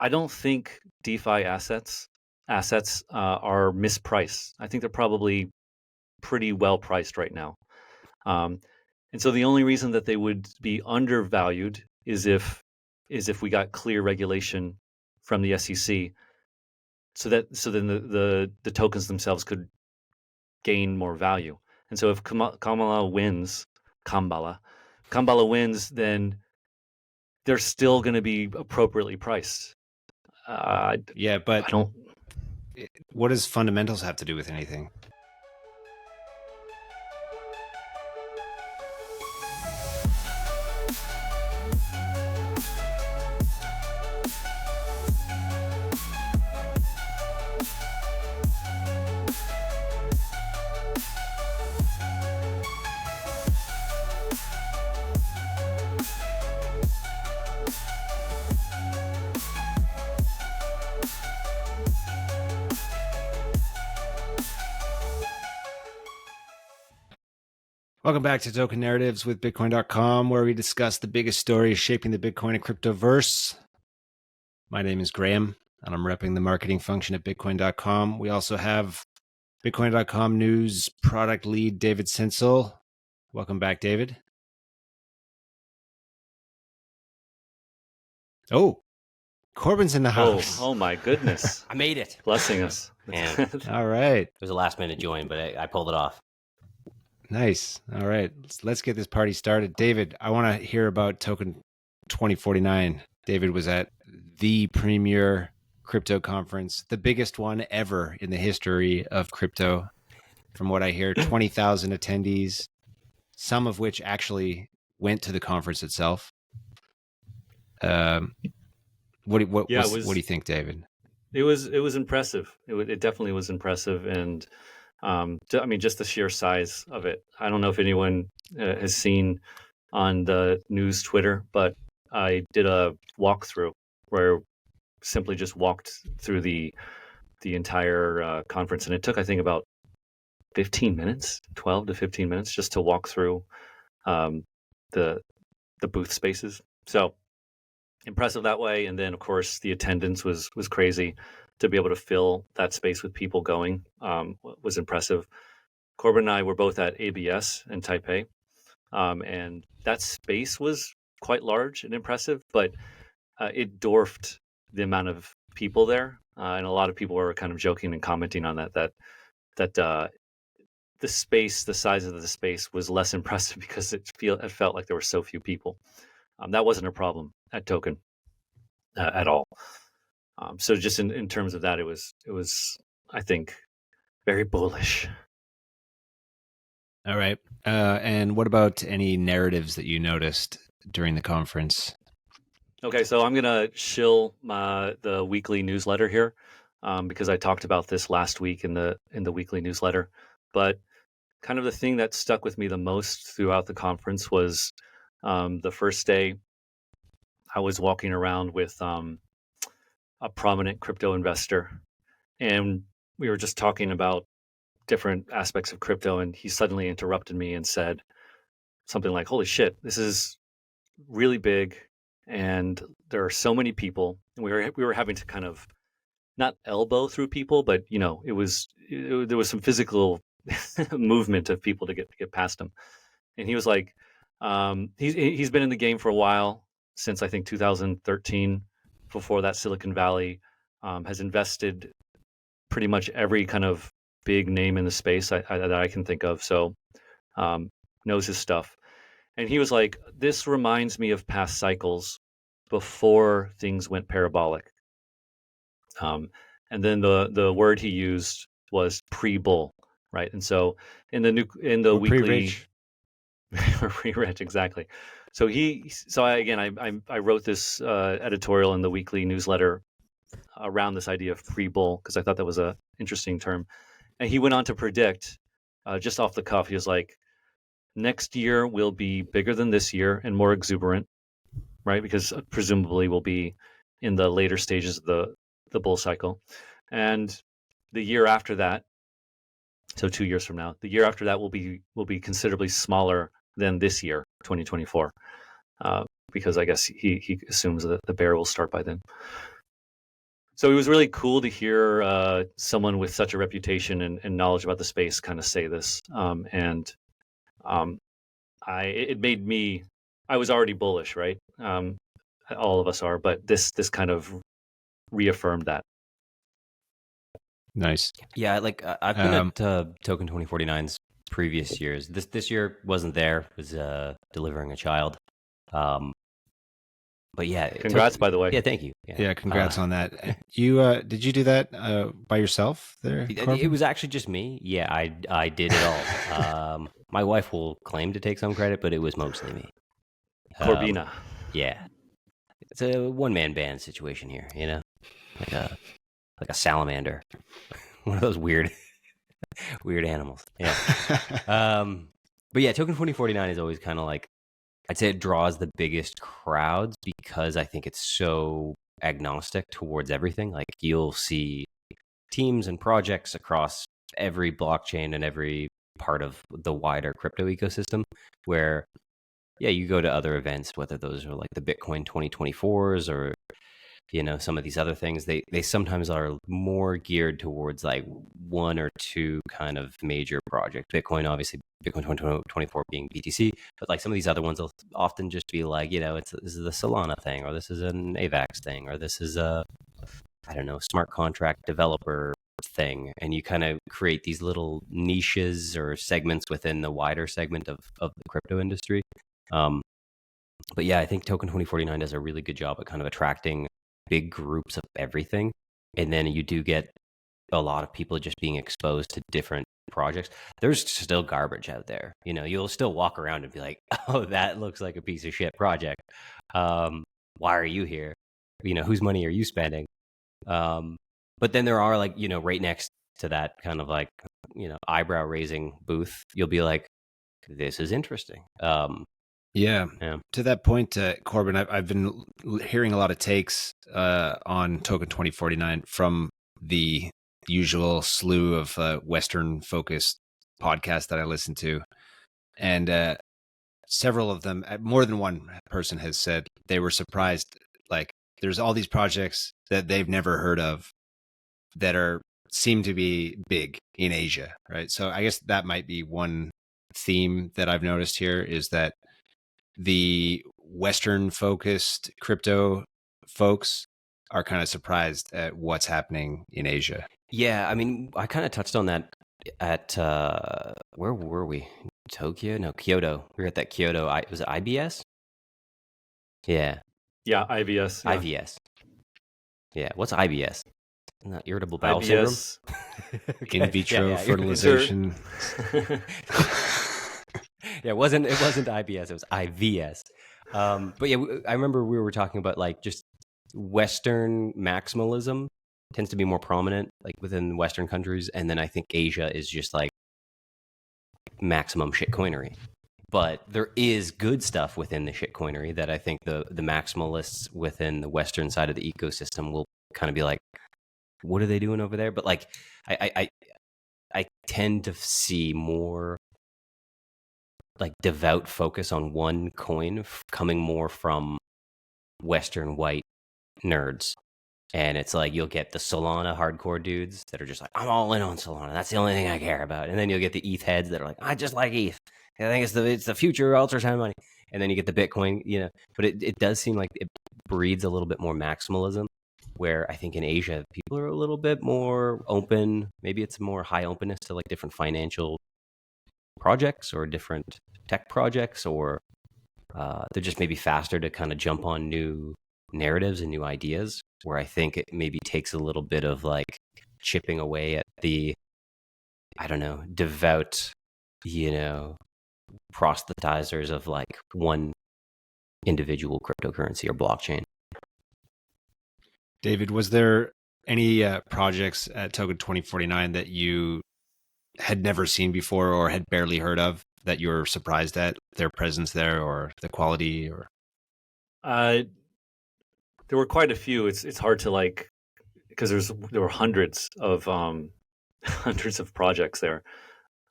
I don't think DeFi assets are mispriced. I think they're probably pretty well priced right now. And so the only reason that they would be undervalued is if we got clear regulation from the SEC, so then the tokens themselves could gain more value. And so if Kamala wins, then they're still going to be appropriately priced. Yeah, but I don't. what does fundamentals have to do with anything? Welcome back to Token Narratives with Bitcoin.com, where we discuss the biggest stories shaping the Bitcoin and cryptoverse. My name is Graham, and I'm repping the marketing function at Bitcoin.com. We also have Bitcoin.com news product lead David Sencil. Welcome back, David. Oh, Corbin's in the house. Oh my goodness. I made it. Blessing us. All right. It was a last minute join, but I pulled it off. Nice. All right. Let's get this party started. David, I want to hear about Token 2049. David was at the premier crypto conference, the biggest one ever in the history of crypto. From what I hear, 20,000 attendees, some of which actually went to the conference itself. What do you think, David? It was impressive. It definitely was impressive, and I mean, just the sheer size of it. I don't know if anyone has seen on the news Twitter, but I did a walkthrough where simply just walked through the entire conference, and it took, I think, about 15 minutes, 12 to 15 minutes, just to walk through the booth spaces. So impressive that way. And then, of course, the attendance was crazy. To be able to fill that space with people going was impressive. Corbin and I were both at ABS in Taipei, and that space was quite large and impressive, but it dwarfed the amount of people there. And a lot of people were kind of joking and commenting on that the size of the space was less impressive because it felt like there were so few people. That wasn't a problem at Token at all. So just in terms of that, it was, I think, very bullish. All right. And what about any narratives that you noticed during the conference? Okay, so I'm going to shill the weekly newsletter here because I talked about this last week in the weekly newsletter. But kind of the thing that stuck with me the most throughout the conference was the first day I was walking around with a prominent crypto investor, and we were just talking about different aspects of crypto, and he suddenly interrupted me and said something like, "Holy shit, this is really big, and there are so many people." And we were having to kind of not elbow through people, but there was some physical movement of people to get past him. And he was like, he's been in the game for a while, since I think 2013. Before that, Silicon Valley, has invested pretty much every kind of big name in the space that I can think of. So knows his stuff. And he was like, this reminds me of past cycles before things went parabolic. And then the word he used was pre-bull, right? And so in the weekly pre-rich. pre-rich, exactly. So I wrote this editorial in the weekly newsletter around this idea of pre-bull because I thought that was an interesting term. And he went on to predict, just off the cuff, he was like, next year will be bigger than this year and more exuberant, right? Because presumably we'll be in the later stages of the bull cycle. And the year after that, so 2 years from now, the year after that will be considerably smaller than this year, 2024, because I guess he assumes that the bear will start by then. So it was really cool to hear someone with such a reputation and knowledge about the space kind of say this. And it made me, I was already bullish, right? All of us are, but this kind of reaffirmed that. Nice. Yeah, I've been at Token 2049's previous years. This year wasn't there. It was delivering a child. But yeah, Congrats, by the way. Yeah, thank you. Yeah, congrats on that. You did you do that by yourself there, Corbin? It was actually just me. Yeah, I did it all. My wife will claim to take some credit, but it was mostly me. Corbina. Yeah, it's a one-man band situation here. You know, like a salamander, one of those weird animals. Yeah. But yeah, Token 2049 is always kind of like, I'd say it draws the biggest crowds because I think it's so agnostic towards everything. Like you'll see teams and projects across every blockchain and every part of the wider crypto ecosystem where, yeah, you go to other events, whether those are like the Bitcoin 2024s or, you know, some of these other things, they sometimes are more geared towards like one or two kind of major projects. Bitcoin, obviously, Bitcoin 2024 being BTC, but like some of these other ones will often just be like, you know, this is a Solana thing, or this is an AVAX thing, or this is a, I don't know, smart contract developer thing. And you kind of create these little niches or segments within the wider segment of the crypto industry. But yeah, I think Token 2049 does a really good job at kind of attracting big groups of everything. And then you do get a lot of people just being exposed to different projects. There's still garbage out there. You know, you'll still walk around and be like, oh, that looks like a piece of shit project. Why are you here? You know, whose money are you spending? But then there are like, you know, right next to that kind of like, you know, eyebrow raising booth, you'll be like, this is interesting. Yeah. To that point, Corbin, I've been hearing a lot of takes on Token 2049 from the usual slew of Western-focused podcasts that I listen to. And several of them, more than one person has said they were surprised, like, there's all these projects that they've never heard of that seem to be big in Asia, right? So I guess that might be one theme that I've noticed here is that the Western focused crypto folks are kind of surprised at what's happening in Asia. Yeah, I mean, I kind of touched on that at where were we? Tokyo? No, Kyoto. We were at that Kyoto. Was it IBS? Yeah. Yeah, IBS. Yeah. IBS. Yeah. What's IBS? Not irritable bowel syndrome. Okay. In vitro fertilization. Yeah, it wasn't IBS, it was IVS. But yeah, I remember we were talking about like just Western maximalism tends to be more prominent like within Western countries, and then I think Asia is just like maximum shitcoinery. But there is good stuff within the shitcoinery that I think the maximalists within the Western side of the ecosystem will kind of be like, what are they doing over there? But like I tend to see more like devout focus on one coin coming more from Western white nerds. And it's like you'll get the Solana hardcore dudes that are just like, I'm all in on Solana. That's the only thing I care about. And then you'll get the ETH heads that are like, I just like ETH. I think it's the future ultra-time money. And then you get the Bitcoin, you know. But it does seem like it breeds a little bit more maximalism, where I think in Asia, people are a little bit more open. Maybe it's more high openness to like different financial projects or different tech projects, or they're just maybe faster to kind of jump on new narratives and new ideas, where I think it maybe takes a little bit of like chipping away at the, I don't know, devout, you know, proselytizers of like one individual cryptocurrency or blockchain. David, was there any projects at Token 2049 that you had never seen before or had barely heard of that you were surprised at their presence there or the quality? Or there were quite a few. It's hard to like, because there were hundreds of projects there.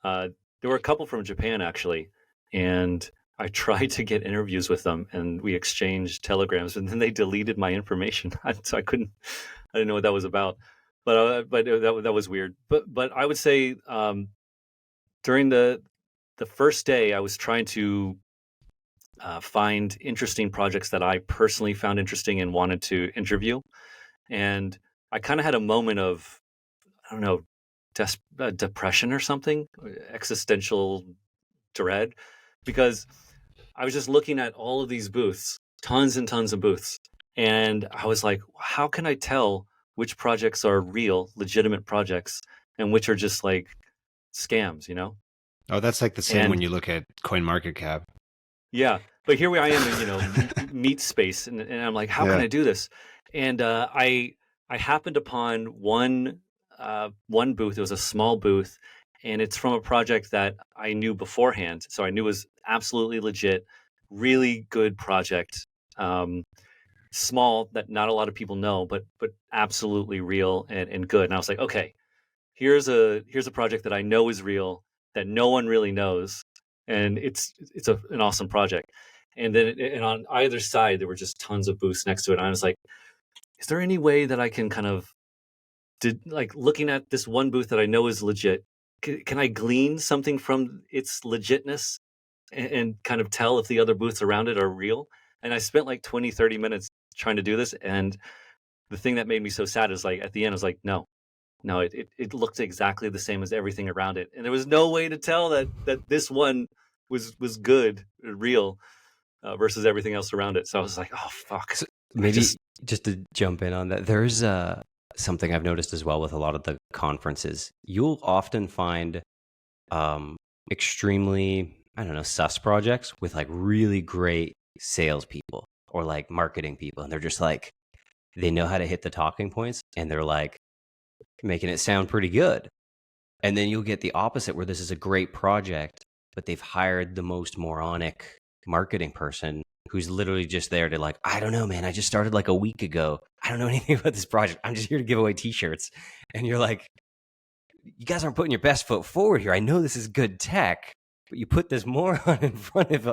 There were a couple from Japan actually, and I tried to get interviews with them, and we exchanged telegrams, and then they deleted my information, so I couldn't didn't know what that was about, but that was weird. But I would say during the first day, I was trying to find interesting projects that I personally found interesting and wanted to interview, and I kind of had a moment of, I don't know, depression or something, existential dread, because I was just looking at all of these booths, tons and tons of booths, and I was like, how can I tell which projects are real, legitimate projects, and which are just like scams, you know? Oh, that's like the same when And you look at CoinMarketCap. yeah, but here I am in, meat space, and I'm like, how can Yeah. I do this? And I happened upon one booth. It was a small booth, and it's from a project that I knew beforehand, so I knew it was absolutely legit, really good project. Small, that not a lot of people know, but absolutely real and good. And I was like, okay, here's a project that I know is real, that no one really knows, and it's an awesome project. And then and on either side there were just tons of booths next to it. And I was like, is there any way that I can kind of like, looking at this one booth that I know is legit, can I glean something from its legitness and kind of tell if the other booths around it are real? And I spent like 20-30 minutes trying to do this, and the thing that made me so sad is, like, at the end I was like, no, it looked exactly the same as everything around it, and there was no way to tell that this one was good, real, versus everything else around it. So I was like, oh fuck. So maybe just to jump in on that, there's something I've noticed as well with a lot of the conferences. You'll often find extremely, I don't know, sus projects with like really great salespeople or like marketing people, and they're just like, they know how to hit the talking points, and they're like making it sound pretty good. And then you'll get the opposite, where this is a great project, but they've hired the most moronic marketing person who's literally just there to like, I don't know, man, I just started like a week ago. I don't know anything about this project. I'm just here to give away t-shirts. And you're like, you guys aren't putting your best foot forward here. I know this is good tech, but you put this moron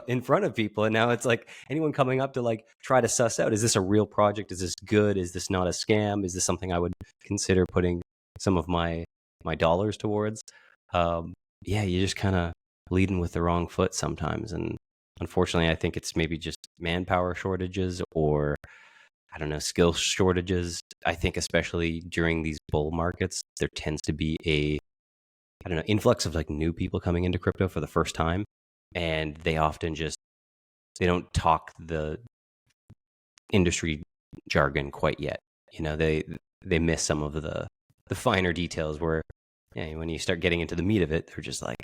in front of people, and now it's like anyone coming up to like try to suss out, is this a real project? Is this good? Is this not a scam? Is this something I would consider putting some of my dollars towards? Yeah, you're just kind of leading with the wrong foot sometimes, and unfortunately, I think it's maybe just manpower shortages, or I don't know, skill shortages. I think especially during these bull markets, there tends to be a, I don't know, influx of like new people coming into crypto for the first time, and they often just, they don't talk the industry jargon quite yet. You know, they miss some of the finer details where, yeah, when you start getting into the meat of it, they're just like,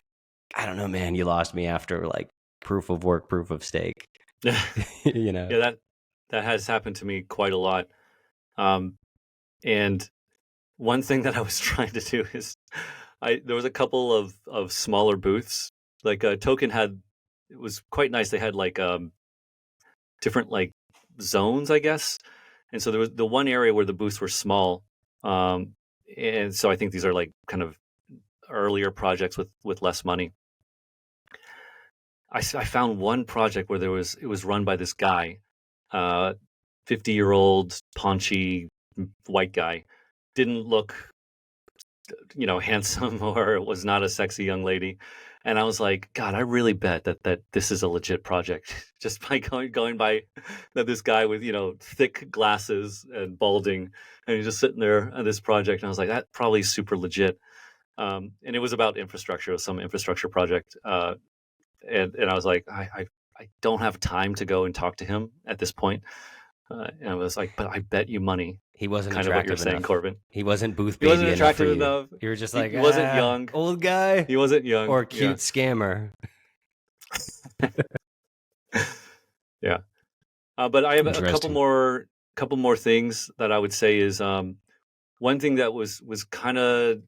I don't know, man, you lost me after like proof of work, proof of stake. You know? Yeah, that has happened to me quite a lot. And one thing that I was trying to do is, there was a couple of smaller booths. Like, Token had, it was quite nice. They had like different like zones, I guess. And so there was the one area where the booths were small. And so I think these are like kind of earlier projects with less money. I found one project where it was run by this guy, 50-year-old paunchy white guy, didn't look, handsome, or was not a sexy young lady. And I was like, God, I really bet that this is a legit project, just by going by that this guy with, thick glasses and balding, and he's just sitting there on this project. And I was like, that probably is super legit. And it was about infrastructure, some infrastructure project. And I was like, I don't have time to go and talk to him at this point. And I was like, but I bet you money. He wasn't Kind of what you're attractive saying, enough. Corbin. He wasn't booth He baby wasn't enough for attractive you. enough. You were just He like, wasn't young. old guy. He wasn't young. Or cute scammer. Yeah. But I have a Interesting. couple more things that I would say is, one thing that was kind of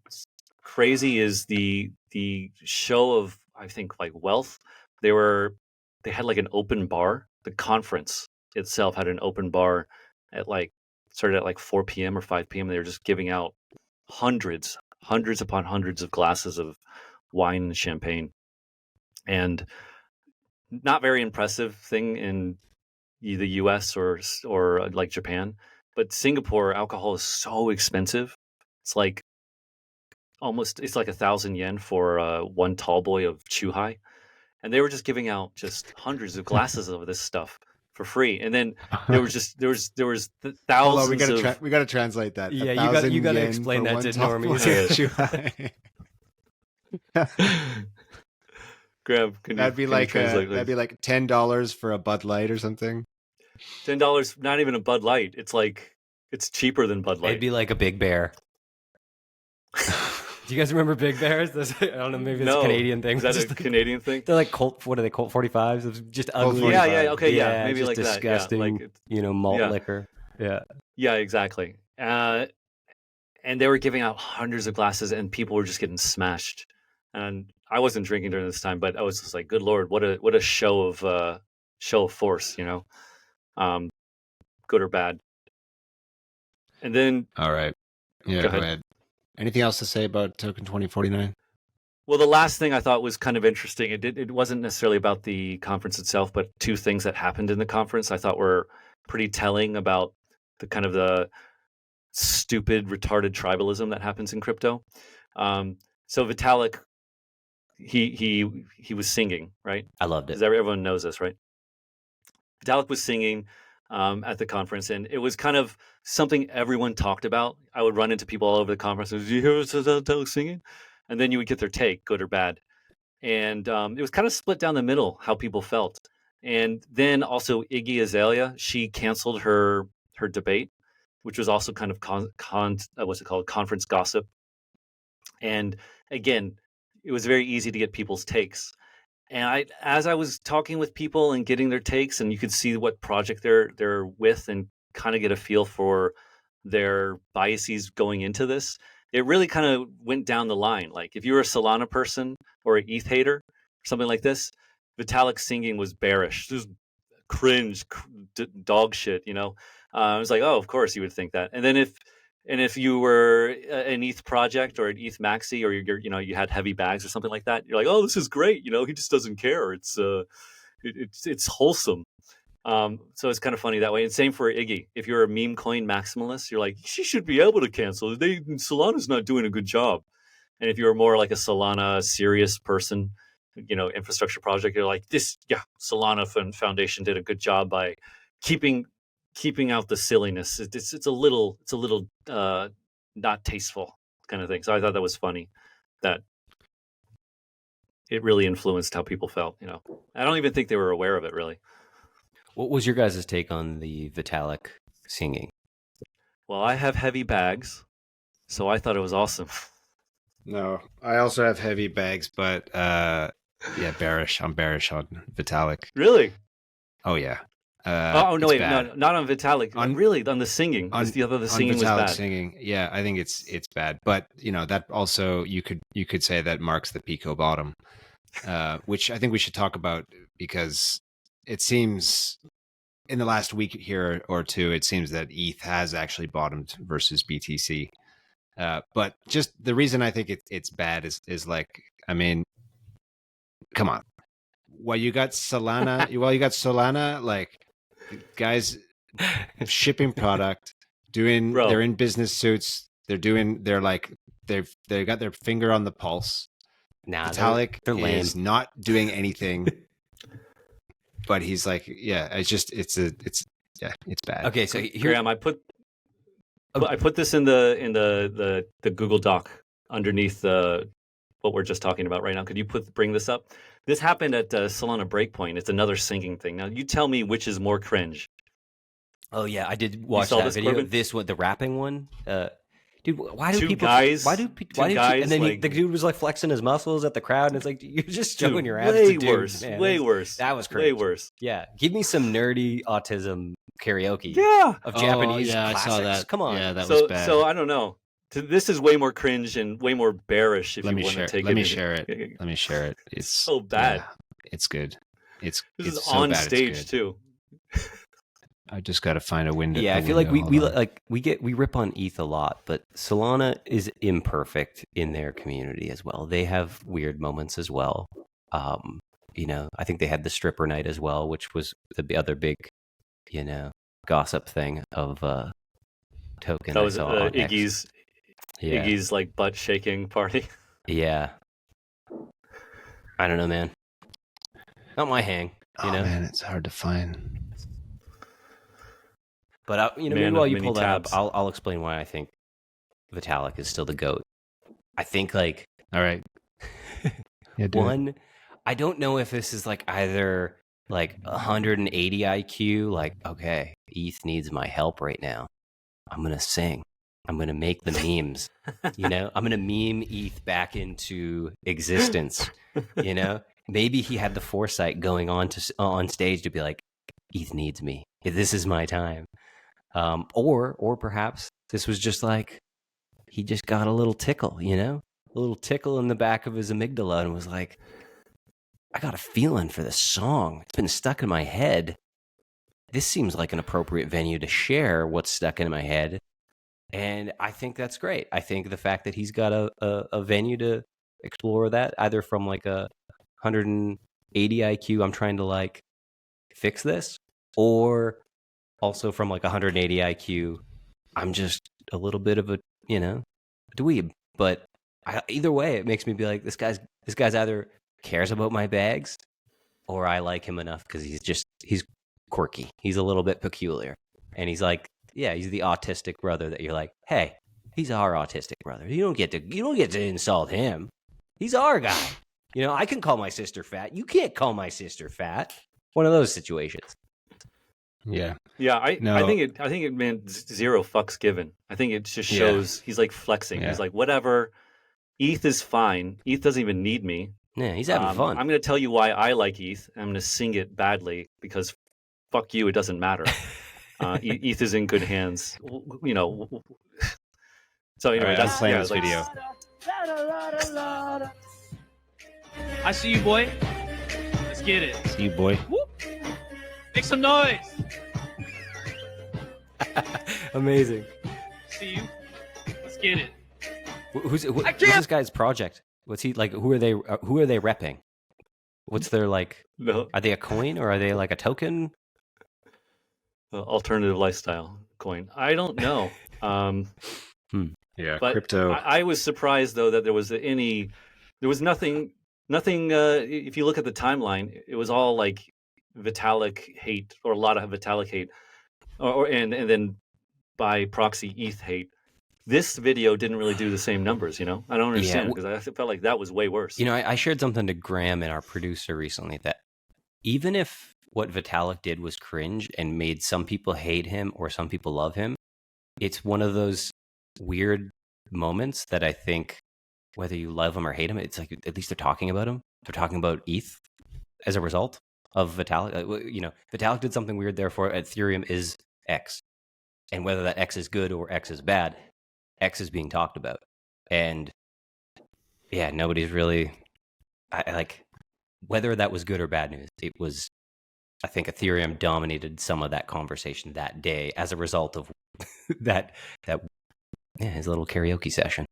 crazy is the show of, I think, like, wealth. They had like an open bar. The conference itself had an open bar at like, started at like 4 p.m. or 5 p.m. They were just giving out hundreds upon hundreds of glasses of wine and champagne, and not very impressive thing in the U.S. or like Japan. But Singapore alcohol is so expensive. It's like it's like 1,000 yen for one tall boy of Chuhai, and they were just giving out just hundreds of glasses of this stuff for free. And then there was Hold on, thousands of we gotta translate that. Yeah, 1,000 you gotta yen explain for that one to tall normies. boy. Graham, That'd be like $10 for a Bud Light or something. $10, not even a Bud Light. It's cheaper than Bud Light. It'd be like a Big Bear. Do you guys remember Big Bears? I don't know, maybe it's a Canadian thing. Is that a Canadian thing? They're like Colt 45s? It's just ugly. 45. Yeah, maybe just like disgusting, that. Yeah, like malt liquor. Yeah. Yeah, exactly. And they were giving out hundreds of glasses, and people were just getting smashed. And I wasn't drinking during this time, but I was just like, "Good Lord, what a show of force!" Good or bad. And then, all right, yeah, go ahead. Anything else to say about Token 2049? Well, the last thing I thought was kind of interesting. It wasn't necessarily about the conference itself, but two things that happened in the conference I thought were pretty telling about the kind of the stupid, retarded tribalism that happens in crypto. So Vitalik, he was singing, right? I loved it. Because everyone knows this, right? Vitalik was singing at the conference, and it was kind of something everyone talked about. I would run into people all over the conference. Did you hear Vitalik singing? And then you would get their take, good or bad. And it was kind of split down the middle how people felt. And then also Iggy Azalea, she canceled her debate, which was also kind of what's it called, conference gossip. And again, it was very easy to get people's takes. And as I was talking with people and getting their takes, and you could see what project they're with, and kind of get a feel for their biases going into this, it really kind of went down the line. Like if you were a Solana person or an ETH hater or something like this, Vitalik singing was bearish. This was cringe, dog shit. I was like, oh, of course you would think that. And then if you were an ETH project or an ETH maxi, or you had heavy bags or something like that, you're like, oh, this is great. He just doesn't care. It's wholesome. So it's kind of funny that way. And same for Iggy. If you're a meme coin maximalist, you're like, she should be able to cancel. Solana's not doing a good job. And if you're more like a Solana serious person, infrastructure project, you're like, Solana Foundation did a good job by keeping out the silliness. It's a little not tasteful kind of thing. So I thought that was funny that it really influenced how people felt. I don't even think they were aware of it really. What was your guys' take on the Vitalik singing? Well, I have heavy bags, so I thought it was awesome. No, I also have heavy bags, but bearish. I'm bearish on Vitalik. Really? Oh yeah. No, not on Vitalik. Really, on the singing. The singing was bad. Singing, yeah, I think it's bad. But that also you could say that marks the Pico bottom, which I think we should talk about, because it seems in the last week here or two, it seems that ETH has actually bottomed versus BTC. But just the reason I think it's bad is like, I mean, come on. While you got Solana, like, guys shipping product, they're in business suits. They've got their finger on the pulse. Vitalik is not doing anything, but he's like, it's bad. Okay, so Graham, I put this in the Google Doc underneath what we're just talking about right now. Could you bring this up? This happened at Solana Breakpoint. It's another singing thing. Now, you tell me which is more cringe. Oh yeah, I did watch that video. Corbin? This one, the rapping one. Dude, why do people? Guys, and then like, the dude was like flexing his muscles at the crowd, and it's like, you're just showing your abs. Way worse. Man. Way worse. That was crazy. Way worse. Yeah, give me some nerdy autism karaoke. Yeah, of Japanese. Yeah, classics. I saw that. Come on. Yeah, that was bad. So I don't know. This is way more cringe and way more bearish. If you want to take it. Let me share it. It's so bad. Yeah, it's good. This is so on bad, stage too. I just got to find a window. Yeah, I feel like we rip on ETH a lot, but Solana is imperfect in their community as well. They have weird moments as well. I think they had the stripper night as well, which was the other big, gossip thing of token That I was saw on X. Iggy's like butt shaking party. Yeah. I don't know, man. Not my hang, you know. Man, it's hard to find. But maybe Man while of you many pull that tabs. up, I'll explain why I think Vitalik is still the GOAT. I think like All right. Yeah, one, I don't know if this is like either like 180 IQ, like, okay, ETH needs my help right now. I'm going to sing. I'm going to make the memes, you know, I'm going to meme ETH back into existence, you know, maybe he had the foresight going on stage to be like, ETH needs me. This is my time. Or perhaps this was just like, he just got a little tickle, you know, a little tickle in the back of his amygdala and was like, I got a feeling for this song. It's been stuck in my head. This seems like an appropriate venue to share what's stuck in my head. And I think that's great. I think the fact that he's got a venue to explore that, either from like a 180 IQ, I'm trying to like fix this, or also from like 180 IQ, I'm just a little bit of a, you know, dweeb. But either way, it makes me be like, this guy's either cares about my bags, or I like him enough because he's quirky. He's a little bit peculiar, and he's like, yeah, he's the autistic brother that you're like, hey, he's our autistic brother. You don't get to insult him. He's our guy. You know, I can call my sister fat. You can't call my sister fat. One of those situations. Yeah. Yeah, I think it meant zero fucks given. I think it just shows he's like flexing. Yeah. He's like, whatever. ETH is fine. ETH doesn't even need me. Yeah, he's having fun. I'm going to tell you why I like ETH. I'm going to sing it badly because fuck you, it doesn't matter. ETH is in good hands. You know. So anyway, right, that's playing this video. I see you, boy. Let's get it. See you, boy. Whoop. Make some noise. Amazing. See you. Let's get it. What's this guy's project? What's he like? Who are they repping? What's their like? No. Are they a coin or are they like a token? Alternative lifestyle coin. I don't know. Yeah, but crypto. I was surprised though that there was nothing. If you look at the timeline, it was all like Vitalik hate or a lot of Vitalik hate, and then by proxy ETH hate. This video didn't really do the same numbers, you know? I don't understand because I felt like that was way worse. You know, I shared something to Graham and our producer recently that even if what Vitalik did was cringe and made some people hate him or some people love him, it's one of those weird moments that I think whether you love him or hate him, it's like at least they're talking about him. They're talking about ETH as a result of Vitalik. You know, Vitalik did something weird, therefore Ethereum is X. And whether that X is good or X is bad, X is being talked about. And yeah, nobody's really, I like, whether that was good or bad news, it was, I think Ethereum dominated some of that conversation that day as a result of his little karaoke session.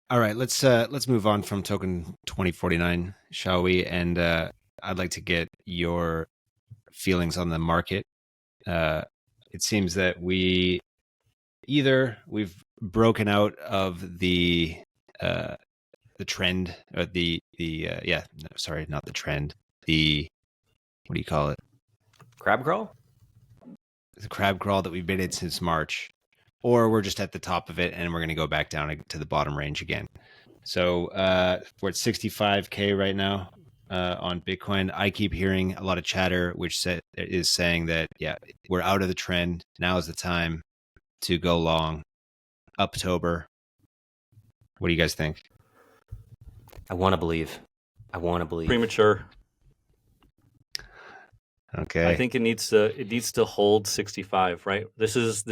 All right, let's move on from token 2049, shall we? And I'd like to get your feelings on the market. It seems that we've broken out of the trend, or not the trend, what do you call it? Crab crawl? The crab crawl that we've been in since March, or we're just at the top of it and we're going to go back down to the bottom range again. So we're at 65K right now on Bitcoin. I keep hearing a lot of chatter, which is saying that, we're out of the trend. Now is the time to go long. Uptober. What do you guys think? I want to believe. Premature. Okay. I think it needs to hold 65, right? This is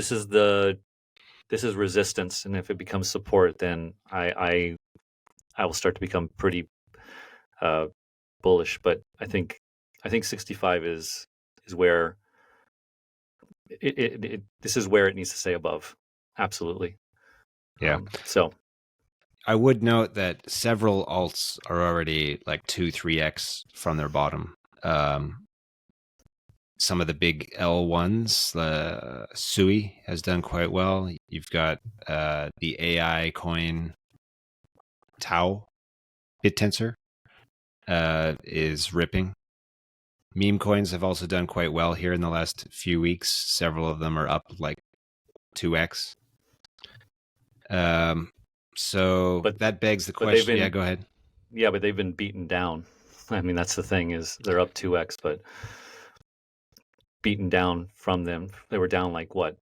resistance, and if it becomes support, then I will start to become pretty bullish. But I think 65 is where this is where it needs to stay above. Absolutely. Yeah. So I would note that several alts are already like 2-3x from their bottom. some of the big L1s. Sui has done quite well. You've got the AI coin Tau BitTensor is ripping. Meme coins have also done quite well here in the last few weeks. Several of them are up like 2x. So But- that begs the but they've question. been- Yeah, go ahead. Yeah, but they've been beaten down. I mean, that's the thing, is they're up 2x, but beaten down from them. They were down like what,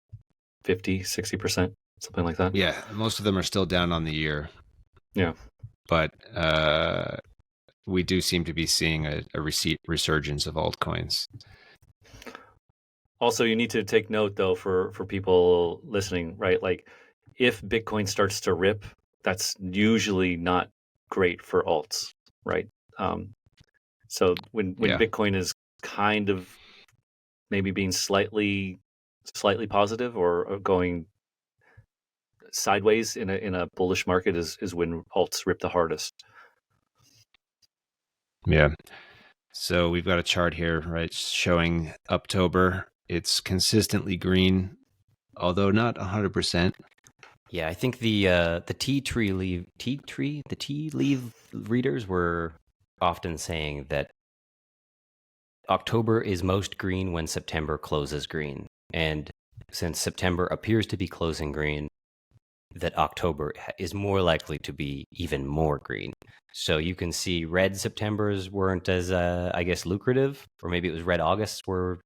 50, 60%, something like that. Yeah, most of them are still down on the year. Yeah. But we do seem to be seeing a resurgence of altcoins. Also, you need to take note, though, for people listening, right? Like, if Bitcoin starts to rip, that's usually not great for alts, right? So when Yeah. Bitcoin is kind of maybe being slightly positive or going sideways in a bullish market is when alts rip the hardest. Yeah. So we've got a chart here, right, showing October. It's consistently green, although not 100%. Yeah, I think the tea leaf readers were often saying that October is most green when September closes green, and since September appears to be closing green, that October is more likely to be even more green. So you can see red Septembers weren't as I guess lucrative, or maybe it was red Augusts were.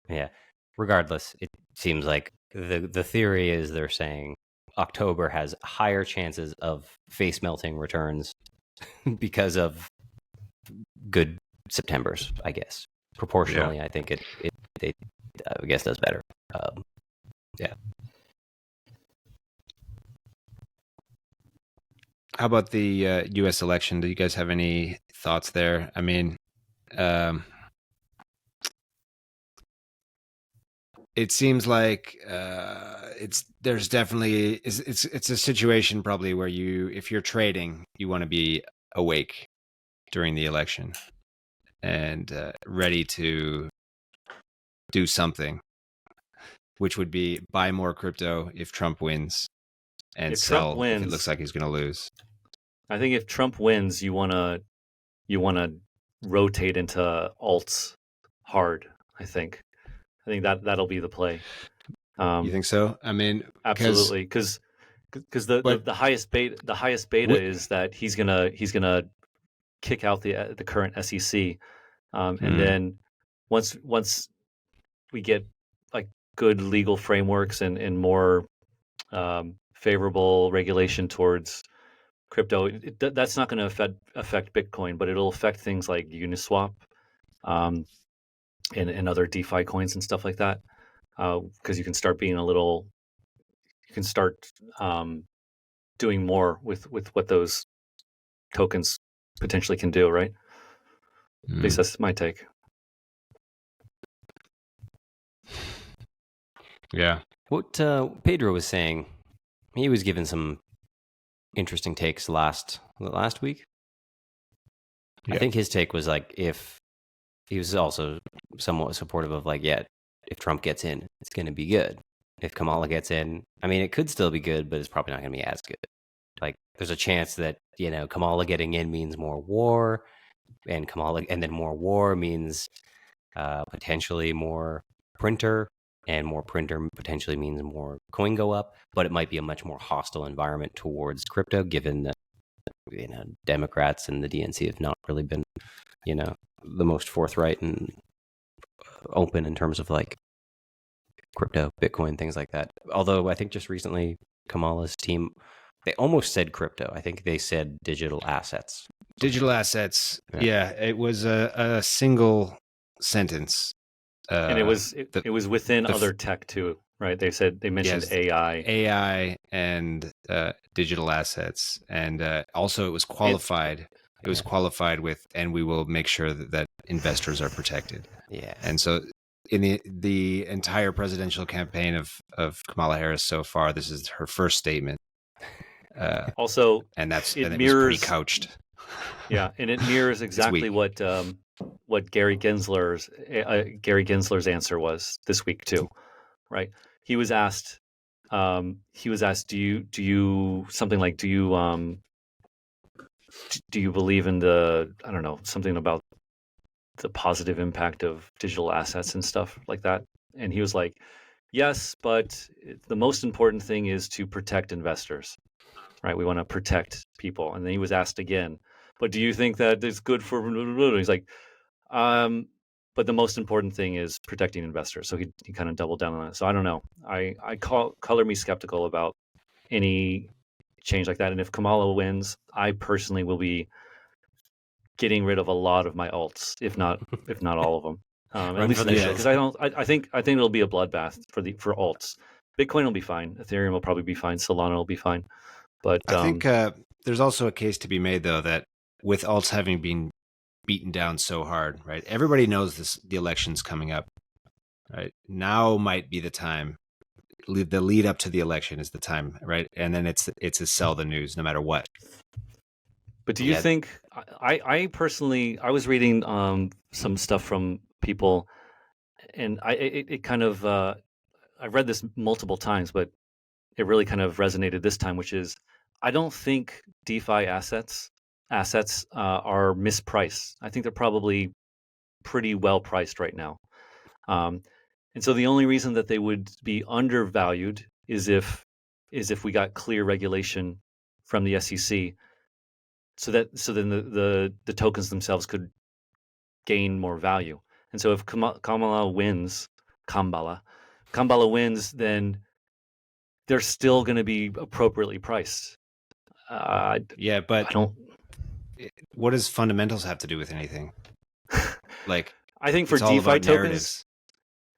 Yeah, regardless, it seems like the theory is they're saying October has higher chances of face melting returns because of good Septembers, I guess. Proportionally, I think it I guess does better. Yeah. How about the U.S. election? Do you guys have any thoughts there? I mean, it seems like there's definitely it's a situation probably where if you're trading, you want to be awake during the election and ready to do something, which would be buy more crypto if Trump wins and If sell Trump wins, if it looks like he's going to lose. I think if Trump wins, you wanna rotate into alts hard. I think that'll be the play. You think so? I mean, Absolutely, because the highest beta is that he's gonna kick out the current SEC, and then once we get like good legal frameworks and more favorable regulation towards crypto, that's not going to affect Bitcoin, but it'll affect things like Uniswap, and other DeFi coins and stuff like that, because you can start doing more with what those tokens potentially can do, right? At least that's my take. Yeah. What Pedro was saying, he was giving some interesting takes last week. Yeah. I think his take was like, if he was also somewhat supportive of like, yeah, if Trump gets in, it's going to be good. If Kamala gets in, I mean, it could still be good, but it's probably not going to be as good. Like, there's a chance that, Kamala getting in means more war, and then more war means potentially more printer, and more printer potentially means more coin go up, but it might be a much more hostile environment towards crypto, given that Democrats and the DNC have not really been the most forthright and open in terms of like crypto, Bitcoin, things like that. Although I think just recently Kamala's team, they almost said crypto. I think they said digital assets. Digital assets. Yeah, it was a single sentence. And it was within other tech too, right? They mentioned AI and digital assets, and also it was qualified. It was qualified with, and we will make sure that investors are protected. Yeah. And so in the entire presidential campaign of Kamala Harris so far, this is her first statement. Also, and it mirrors, was pretty couched. Yeah, and it mirrors exactly what what Gary Gensler's answer was this week too, right? He was asked, do you something like, do you believe in the, I don't know, something about the positive impact of digital assets and stuff like that? And he was like, yes, but the most important thing is to protect investors, right? We want to protect people. And then he was asked again, but do you think that it's good for, he's like, but the most important thing is protecting investors. So he kind of doubled down on it. So I don't know. Color me skeptical about any change like that. And if Kamala wins, I personally will be getting rid of a lot of my alts, if not all of them. At least initially, because I think it'll be a bloodbath for alts. Bitcoin will be fine. Ethereum will probably be fine. Solana will be fine. But I think there's also a case to be made, though, that with alts having been beaten down so hard, right? Everybody knows the election's coming up, right? Now might be the time. The lead up to the election is the time, right? And then it's a sell the news no matter what. But do you think, I personally, I was reading some stuff from people, and it kind of, I've read this multiple times, but it really kind of resonated this time, which is, I don't think DeFi assets are mispriced. I think they're probably pretty well priced right now. And so the only reason that they would be undervalued is if we got clear regulation from the SEC, so then the tokens themselves could gain more value. And so if Kamala wins, then they're still going to be appropriately priced. Yeah, but I don't. What does fundamentals have to do with anything? Like, I think for DeFi tokens,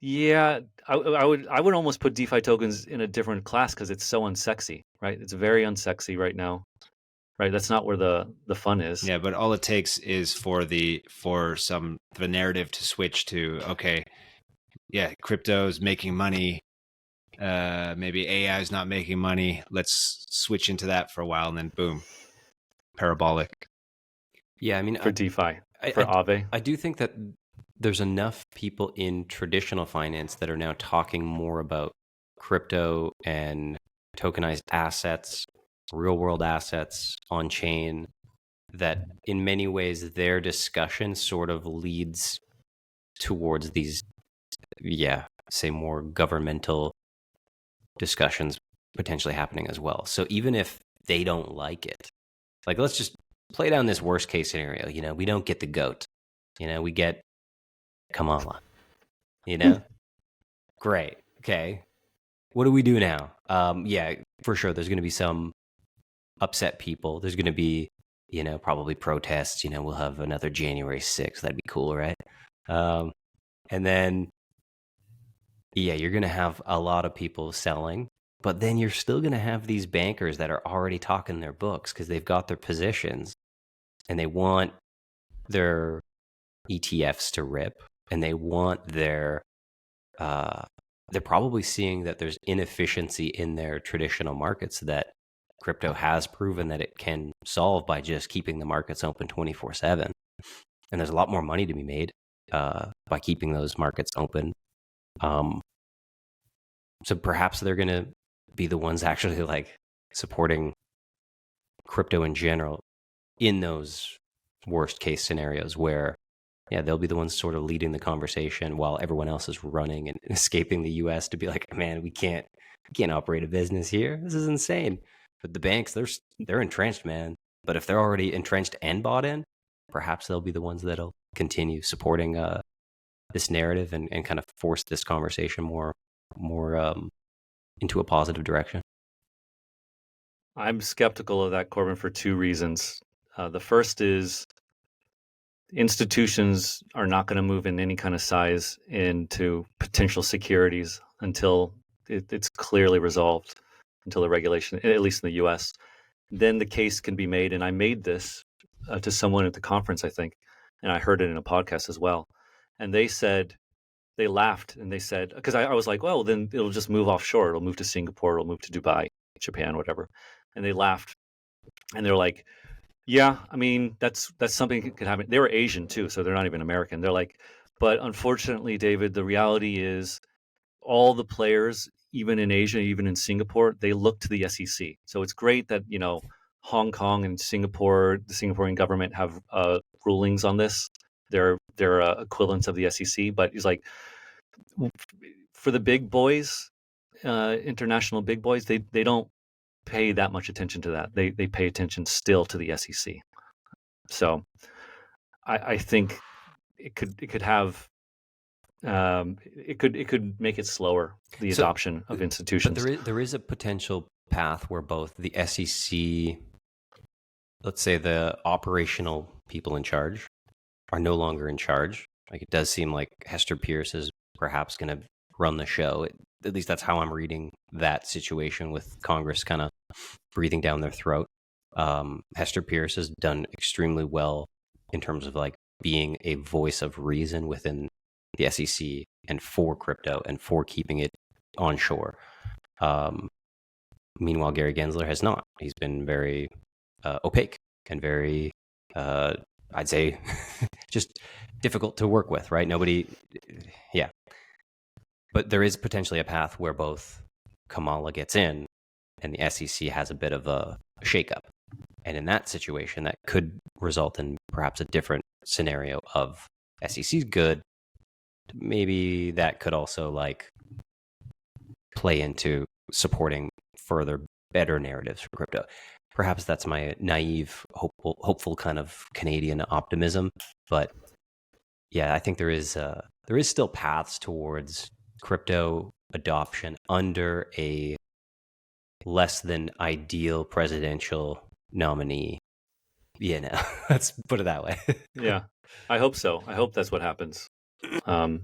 yeah, I would almost put DeFi tokens in a different class because it's so unsexy, right? It's very unsexy right now, right? That's not where the fun is. Yeah, but all it takes is for the narrative to switch to, okay, yeah, crypto's making money. Maybe AI is not making money. Let's switch into that for a while, and then boom, parabolic. Yeah, I mean, for DeFi, for Aave, I do think that there's enough people in traditional finance that are now talking more about crypto and tokenized assets, real world assets on chain, that in many ways their discussion sort of leads towards these, say more governmental discussions potentially happening as well. So even if they don't like it, like, let's just play down this worst case scenario. You know, we don't get the GOAT. You know, we get Kamala. You know, great. Okay, what do we do now? Yeah, for sure. There's going to be some upset people. There's going to be, you know, probably protests. You know, we'll have another January 6th. That'd be cool, right? And then, yeah, you're going to have a lot of people selling, but then you're still going to have these bankers that are already talking their books because they've got their positions and they want their ETFs to rip, and they want their, they're probably seeing that there's inefficiency in their traditional markets that crypto has proven that it can solve by just keeping the markets open 24/7. And there's a lot more money to be made by keeping those markets open. So perhaps they're going to be the ones actually like supporting crypto in general in those worst case scenarios where, yeah, they'll be the ones sort of leading the conversation while everyone else is running and escaping the US to be like, man, we can't operate a business here. This is insane. But the banks, they're entrenched, man. But if they're already entrenched and bought in, perhaps they'll be the ones that'll continue supporting this narrative and kind of force this conversation more into a positive direction. I'm skeptical of that, Corbin, for two reasons. The first is institutions are not going to move in any kind of size into potential securities until it's clearly resolved, until the regulation, at least in the US. Then the case can be made, and I made this to someone at the conference, I think, and I heard it in a podcast as well. And they said, they laughed and they said, because I was like, well, then it'll just move offshore. It'll move to Singapore, it'll move to Dubai, Japan, whatever. And they laughed and they're like, Yeah, I mean that's something that could happen. They were Asian too, so they're not even American. They're like, but unfortunately, David, the reality is all the players, even in Asia, even in Singapore, they look to the SEC. So it's great that Hong Kong and Singapore, the Singaporean government have rulings on this. They're equivalents of the SEC, but it's like for the big boys, international big boys, they don't pay that much attention to that. They pay attention still to the SEC. So I think it could have it could make it slower, the So, adoption of but institutions. there is a potential path where both the SEC, let's say the operational people in charge, are no longer in charge. Like it does seem like Hester Pierce is perhaps going to run the show. At least that's how I'm reading that situation with Congress kind of breathing down their throat. Hester Pierce has done extremely well in terms of like being a voice of reason within the SEC and for crypto and for keeping it onshore. Meanwhile, Gary Gensler has not. He's been very opaque and very, I'd say, just difficult to work with, right? Yeah. But there is potentially a path where both Kamala gets in and the SEC has a bit of a shakeup. And in that situation, that could result in perhaps a different scenario of SEC's good. Maybe that could also like play into supporting further better narratives for crypto. Perhaps that's my naive, hopeful kind of Canadian optimism. But yeah, I think there is still paths towards crypto adoption under a less than ideal presidential nominee. Let's put it that way. Yeah, I hope so. I hope that's what happens. I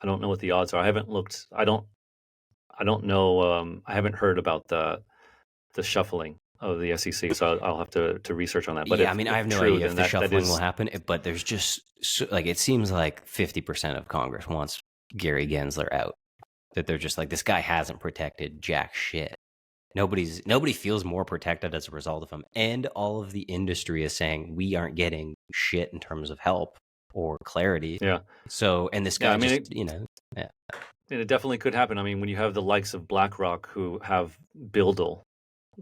don't know what the odds are. I haven't looked. I don't know. I haven't heard about the shuffling of the SEC, so I'll have to research on that. But yeah, I mean, I have no idea if the shuffling will happen. But there's just like it seems like 50% of Congress wants Gary Gensler out. That they're just like, this guy hasn't protected jack shit. Nobody feels more protected as a result of him, and all of the industry is saying we aren't getting shit in terms of help or clarity. Yeah. So, and this guy, I mean, yeah. And it definitely could happen. I mean, when you have the likes of BlackRock who have Bildel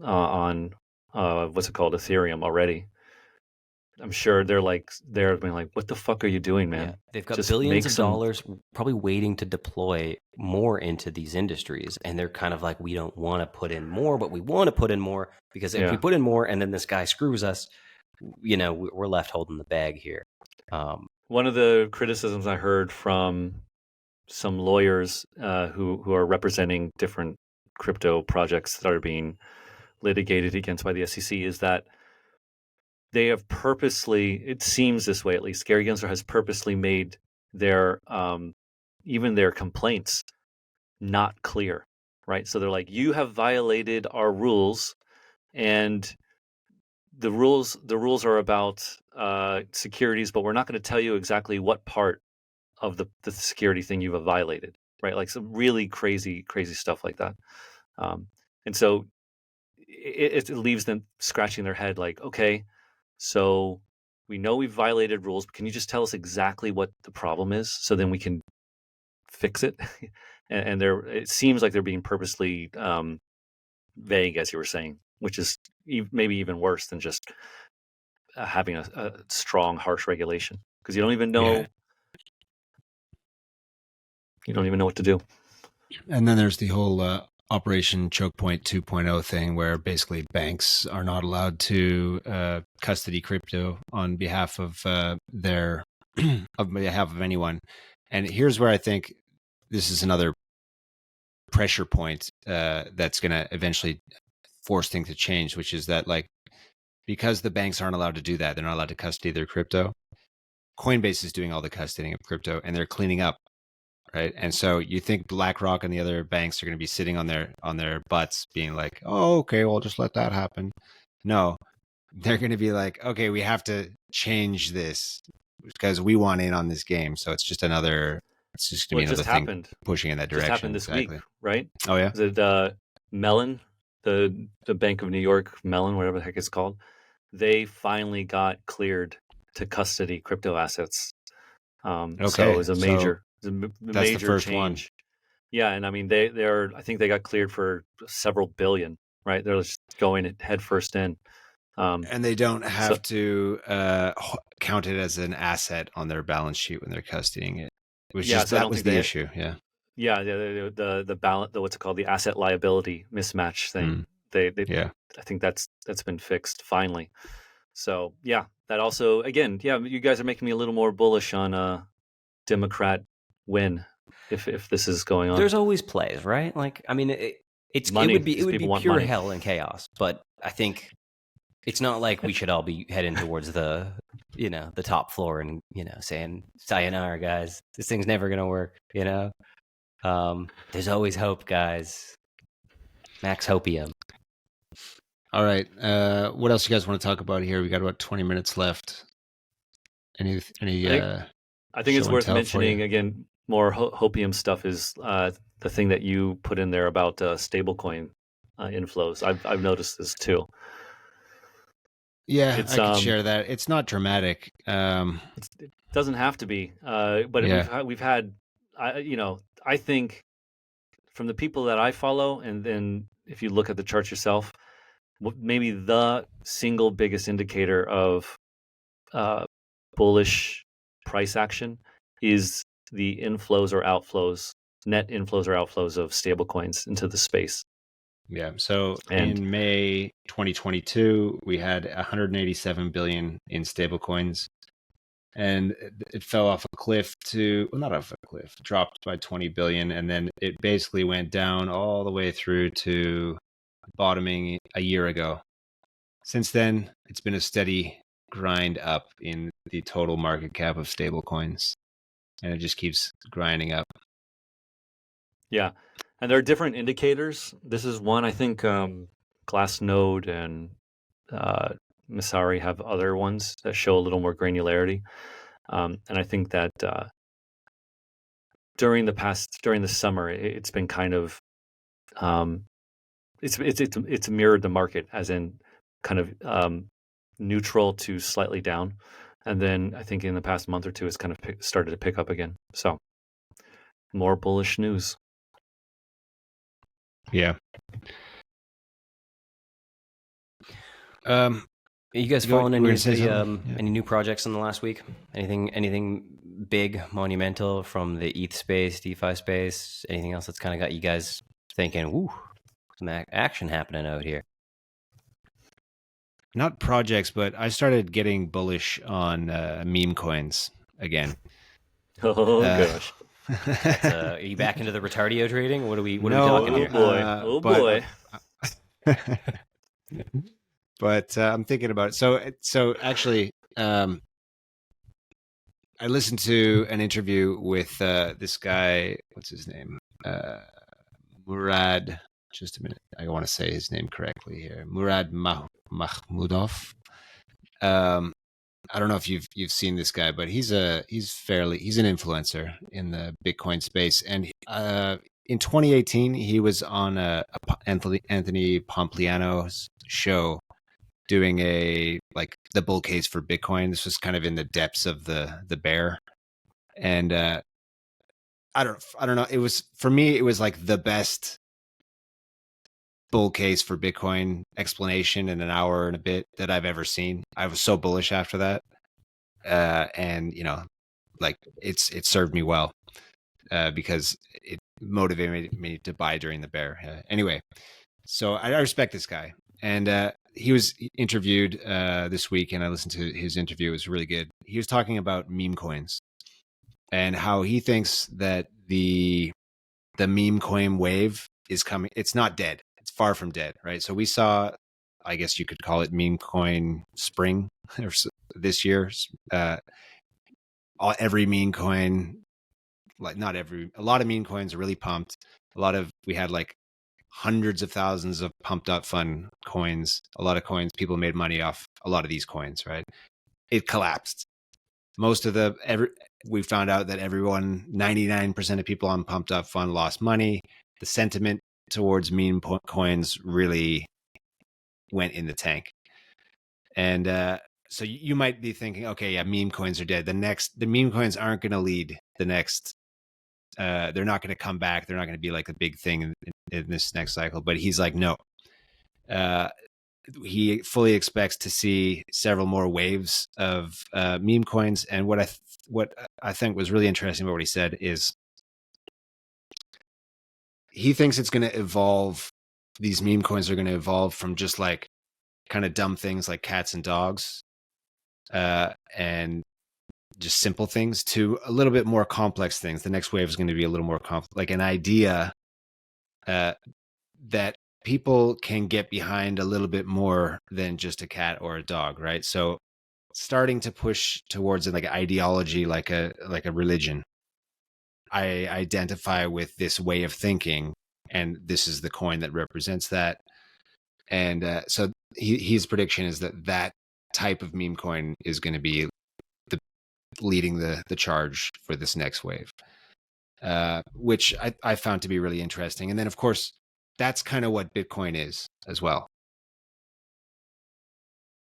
on what's it called, Ethereum already, I'm sure they're being like, what the fuck are you doing, man? Yeah. They've got billions of dollars probably waiting to deploy more into these industries. And they're kind of like, we don't want to put in more, but we want to put in more because if we put in more and then this guy screws us, we're left holding the bag here. One of the criticisms I heard from some lawyers who are representing different crypto projects that are being litigated against by the SEC is that they have purposely, it seems this way at least, Gary Gensler has purposely made their even their complaints not clear, right? So they're like, you have violated our rules, and the rules are about securities, but we're not going to tell you exactly what part of the security thing you've violated, right? Like some really crazy stuff like that. And so it leaves them scratching their head like, okay, so we know we've violated rules, but can you just tell us exactly what the problem is so then we can fix it? and it seems like they're being purposely vague, as you were saying, which is maybe even worse than just having a strong, harsh regulation, because you don't even know. Yeah. You don't even know what to do. And then there's the whole Operation Choke Point 2.0 thing, where basically banks are not allowed to custody crypto on behalf of on behalf of anyone. And here's where I think this is another pressure point that's going to eventually force things to change, which is that like because the banks aren't allowed to do that, they're not allowed to custody their crypto. Coinbase is doing all the custodying of crypto, and they're cleaning up. Right. And so you think BlackRock and the other banks are going to be sitting on their butts being like, oh, okay, well, just let that happen. No, they're going to be like, okay, we have to change this because we want in on this game. So it's just going to be another thing pushing in that direction. It just happened this week, right? Oh, yeah. Is it Mellon, the Bank of New York, Mellon, whatever the heck it's called? they finally got cleared to custody crypto assets. So it Okay, was a so major, that's the first one. change. Yeah, and I mean they're I think they got cleared for several billion, right? They're just going head first in. And they don't So have to count it as an asset on their balance sheet when they're custodying it. It was yeah, just so I that don't was think the they issue. Yeah. yeah, the balance, the what's it called, the asset liability mismatch thing. They Yeah. I think that's been fixed finally. So yeah, that also again, yeah, you guys are making me a little more bullish on a Democrat win if this is going on. There's always plays, right? Like, I mean, it Money, would these be people want pure money. hell and chaos. But I think it's not like we should all be heading towards the top floor and saying sayonara, guys. This thing's never gonna work. There's always hope, guys. Max hopium. All right. What else you guys want to talk about here? We got about 20 minutes left. Any I think it's show and worth tell for mentioning you? again. More hopium stuff is the thing that you put in there about stablecoin inflows. I've noticed this too. Yeah, It's I could share that. It's not dramatic. it doesn't have to be, but Yeah. we've had I think from the people that I follow, and then if you look at the charts yourself, maybe the single biggest indicator of bullish price action is the inflows or outflows, net inflows or outflows of stablecoins into the space. Yeah. So And in May 2022, we had 187 billion in stablecoins, and it fell off a cliff to, well, not off a cliff, dropped by 20 billion, and then it basically went down all the way through to bottoming a year ago. Since then, it's been a steady grind up in the total market cap of stablecoins, and it just keeps grinding up. yeah, and there are different indicators. This is one, I think. Glassnode and Masari have other ones that show a little more granularity. And I think that during the summer, it's been kind of it's mirrored the market, as in kind of neutral to slightly down, and then I think in the past month or two, it's kind of started to pick up again. So more bullish news. Yeah. Are you guys following you were any gonna say something? Yeah. any new projects in the last week? Anything big, monumental from the ETH space, DeFi space? Anything else that's kind of got you guys thinking, "Ooh, some action happening out here"? Not projects, but I started getting bullish on meme coins again. Oh gosh. Are you back into the retardio trading? What are we talking here? Oh boy. But I'm thinking about it. So actually, I listened to an interview with this guy. What's his name? Murad. Just a minute. I want to say his name correctly here. Murad Mahmudov. I don't know if you've seen this guy, but he's an influencer in the Bitcoin space. And in 2018, he was on Anthony Pompliano's show doing the bull case for Bitcoin. This was kind of in the depths of the bear. And I don't know. It was, for me, it was like the best bull case for Bitcoin explanation in an hour and a bit that I've ever seen. I was so bullish after that. And it served me well because it motivated me to buy during the bear. Anyway, so I respect this guy. And he was interviewed this week, and I listened to his interview. It was really good. He was talking about meme coins and how he thinks that the meme coin wave is coming. It's not dead. It's far from dead, right? So we saw, I guess you could call it meme coin spring this year. Every meme coin, a lot of meme coins are really pumped. We had like hundreds of thousands of pumped up fun coins. A lot of coins, people made money off a lot of these coins, right? It collapsed. We found out that 99% of people on pumped up fun lost money. The sentiment towards meme coins really went in the tank. And so you might be thinking, okay, yeah, meme coins are dead. The meme coins aren't going to lead the next. They're not going to come back. They're not going to be like a big thing in this next cycle. But he's like, no. He fully expects to see several more waves of meme coins. And what I think was really interesting about what he said is he thinks it's going to evolve. These meme coins are going to evolve from just like kind of dumb things like cats and dogs, and just simple things to a little bit more complex things. The next wave is going to be a little more complex, like an idea that people can get behind a little bit more than just a cat or a dog, right? So starting to push towards like an ideology, like a religion. I identify with this way of thinking, and this is the coin that represents that. And so his prediction is that type of meme coin is going to be leading the charge for this next wave, which I found to be really interesting. And then, of course, that's kind of what Bitcoin is as well.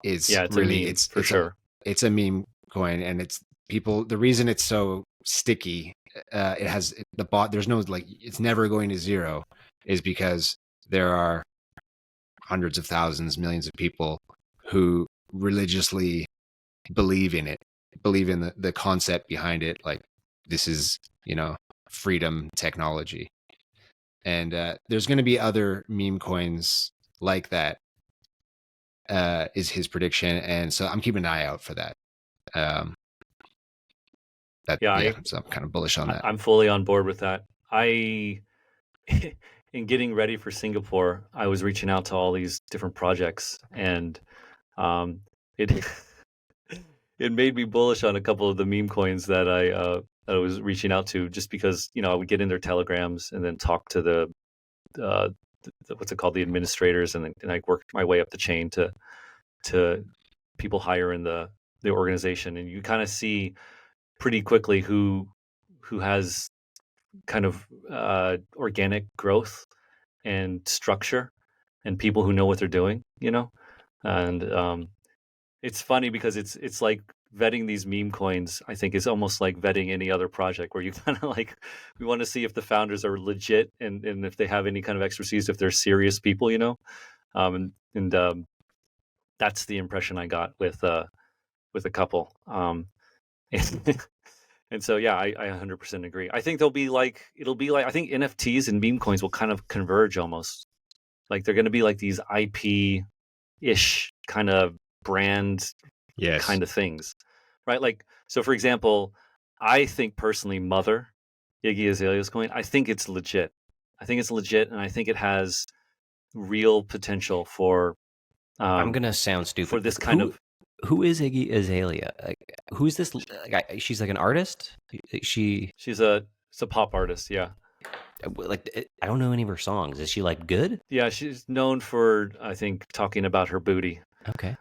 It's really, it's for sure. It's a meme coin, and it's people. The reason it's so sticky, it has the bot. There's no like, it's never going to zero, is because there are hundreds of thousands, millions of people who religiously believe in it, believe in the concept behind it. Like, this is, freedom technology. And there's going to be other meme coins like that, is his prediction. And so I'm keeping an eye out for that. So I'm kind of bullish on that. I'm fully on board with that. In getting ready for Singapore, I was reaching out to all these different projects, and it it made me bullish on a couple of the meme coins that I was reaching out to, just because I would get in their telegrams and then talk to the what's it called, the administrators, and I worked my way up the chain to people higher in the organization, and you kind of see pretty quickly who has kind of organic growth and structure, and people who know what they're doing, and it's funny because it's like vetting these meme coins, I think, is almost like vetting any other project, where you kind of like, we want to see if the founders are legit, and if they have any kind of expertise, if they're serious people, and that's the impression I got with a couple. And so, yeah, I 100% agree. I think it'll be like, I think NFTs and meme coins will kind of converge almost. Like, they're going to be like these IP-ish kind of brand kind of things, right? Like, so for example, I think personally, Mother, Iggy Azalea's coin, I think it's legit. And I think it has real potential for... I'm going to sound stupid. For this kind of... Who is Iggy Azalea? Like, who's this? Like, she's like an artist? She's a pop artist, yeah. Like, I don't know any of her songs. Is she like good? Yeah, she's known for, I think, talking about her booty. Okay.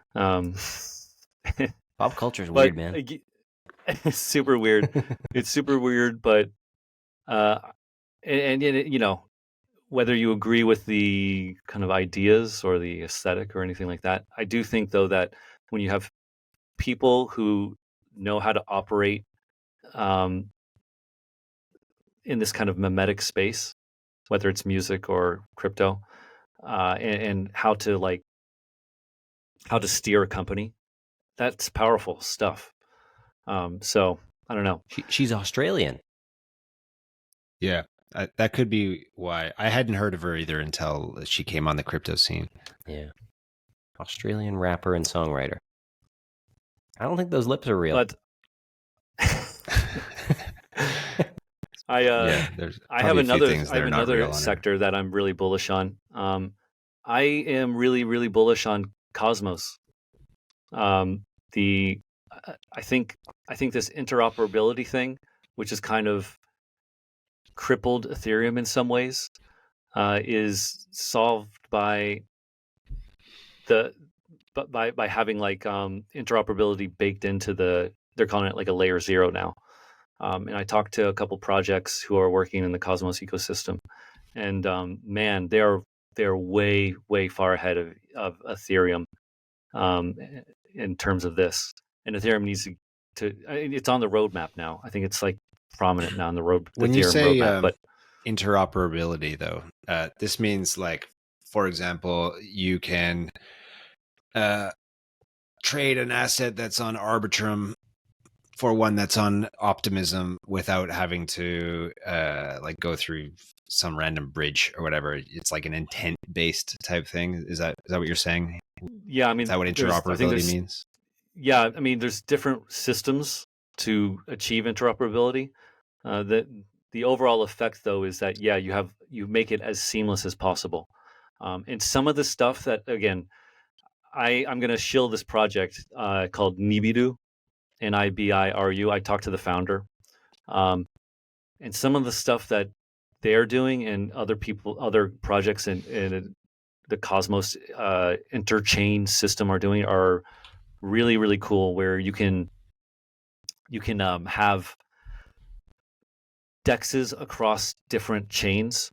Pop culture is weird, man. It's super weird. It's super weird, but and whether you agree with the kind of ideas or the aesthetic or anything like that, I do think, though, that when you have people who know how to operate in this kind of mimetic space, whether it's music or crypto, and how to steer a company, that's powerful stuff. So I don't know. She's Australian. Yeah, that could be why. I hadn't heard of her either until she came on the crypto scene. Yeah. Australian rapper and songwriter. I don't think those lips are real. But I have another sector that I'm really bullish on. I am really, really bullish on Cosmos. I think this interoperability thing, which is kind of crippled Ethereum in some ways, is solved by having like interoperability baked into they're calling it like a layer 0 now. And I talked to a couple projects who are working in the Cosmos ecosystem, and man, they're way far ahead of Ethereum in terms of this. And Ethereum needs it's on the roadmap now. I think it's like prominent now on the When you Ethereum say roadmap. But interoperability, though, this means, like, for example, you can trade an asset that's on Arbitrum for one that's on Optimism without having to like go through some random bridge or whatever. It's like an intent based type thing. Is that what you're saying? yeah, I mean, Is that what interoperability means? Yeah, I mean, there's different systems to achieve interoperability. The overall effect, though, is that you make it as seamless as possible. And some of the stuff that, again, I'm going to shill this project called Niburu, Nibiru. I talked to the founder, and some of the stuff that they're doing and other projects in the Cosmos interchain system are doing are really, really cool. Where you can have dexes across different chains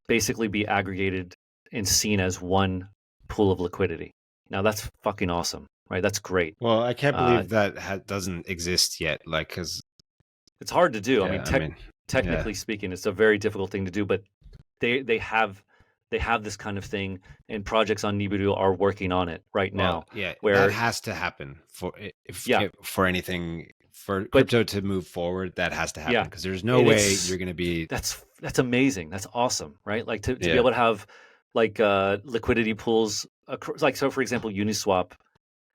basically be aggregated and seen as one pool of liquidity. Now that's fucking awesome, right? That's great. Well, I can't believe that doesn't exist yet. Like, because it's hard to do. Yeah, I mean, technically speaking, it's a very difficult thing to do. But they have this kind of thing, and projects on Niburu are working on it right now. Yeah, where that has to happen for anything for crypto to move forward. That has to happen, because there's no way you're going to be. That's amazing. That's awesome, right? Like to be able to have like liquidity pools. Like, so for example, Uniswap.